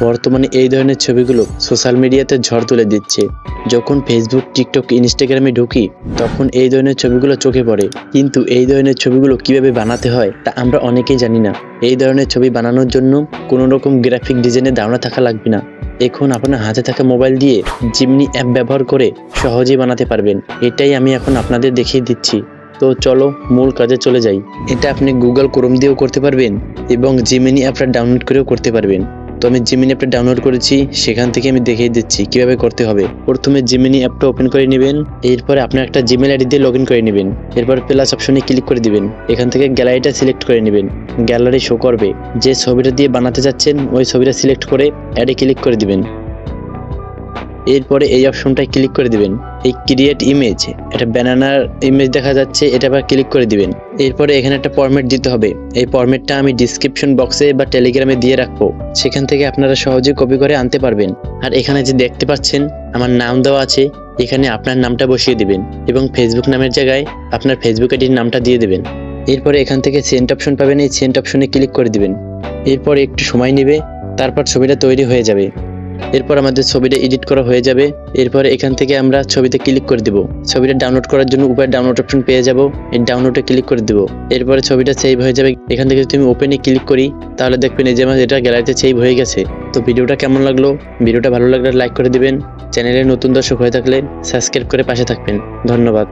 বর্তমানে এই ধরনের ছবিগুলো সোশ্যাল মিডিয়াতে ঝড় তুলে দিচ্ছে। যখন ফেসবুক, টিকটক, ইনস্টাগ্রামে ঢুকি তখন এই ধরনের ছবিগুলো চোখে পড়ে, কিন্তু এই ধরনের ছবিগুলো কিভাবে বানাতে হয় তা আমরা অনেকেই জানি না। এই ধরনের ছবি বানানোর জন্য কোনো রকম গ্রাফিক ডিজাইনের ধারণা থাকা লাগবে না। এখন আপনার হাতে থাকা মোবাইল দিয়ে জিমনি অ্যাপ ব্যবহার করে সহজেই বানাতে পারবেন। এটাই আমি এখন আপনাদের দেখিয়ে দিচ্ছি। তো চলো মূল কাজে চলে যাই। এটা আপনি গুগল ক্রোম দিয়েও করতে পারবেন এবং জিমিনি অ্যাপটা ডাউনলোড করেও করতে পারবেন। তো আমি জিমিনি অ্যাপটা ডাউনলোড করেছি, সেখান থেকে আমি দেখিয়ে দিচ্ছি কিভাবে করতে হবে। প্রথমে জিমিনি অ্যাপটা ওপেন করে নেবেন, এরপরে আপনার একটা জিমেল আইডি দিয়ে লগ ইন করে নেবেন। এরপর প্লাস অপশনে ক্লিক করে দিবেন, এখান থেকে গ্যালারিটা সিলেক্ট করে নেবেন। গ্যালারি শো করবে, যে ছবিটা দিয়ে বানাতে যাচ্ছেন ওই ছবিটা সিলেক্ট করে অ্যাডে ক্লিক করে দিবেন। এরপরে এই অপশনটায় ক্লিক করে দিবেন। এই ক্রিয়েট ইমেজ, এটা ব্যানানার ইমেজ দেখা যাচ্ছে, এটা আবার ক্লিক করে দিবেন। এরপরে এখানে একটা ফরম্যাট দিতে হবে। এই ফরম্যাটটা আমি ডিসক্রিপশন বক্সে বা টেলিগ্রামে দিয়ে রাখবো, সেখান থেকে আপনারা সহজে কপি করে আনতে পারবেন। আর এখানে যে দেখতে পাচ্ছেন আমার নাম দেওয়া আছে, এখানে আপনার নামটা বসিয়ে দিবেন এবং ফেসবুক নামের জায়গায় আপনার ফেসবুক আইডির নামটা দিয়ে দেবেন। এরপরে এখান থেকে সেন্ড অপশন পাবেন, এই সেন্ড অপশনে ক্লিক করে দিবেন। এরপর একটু সময় নেবে, তারপর ছবিটা তৈরি হয়ে যাবে। এরপর আমাদের ছবিটা এডিট করা হয়ে যাবে। এরপর এখান থেকে আমরা ছবিতে ক্লিক করে দিব। ছবিটা ডাউনলোড করার জন্য উপরে ডাউনলোড অপশন পেয়ে যাব, এই ডাউনলোডে ক্লিক করে দিব। এরপরে ছবিটা সেভ হয়ে যাবে। এখান থেকে যদি আমি ওপেনে ক্লিক করি তাহলে দেখবেন এই যে আমার এটা গ্যালারিতে সেভ হয়ে গেছে। তো ভিডিওটা কেমন লাগলো? ভিডিওটা ভালো লাগলে লাইক করে দিবেন। চ্যানেলে নতুন দর্শক হয়ে থাকলে সাবস্ক্রাইব করে পাশে থাকবেন। ধন্যবাদ।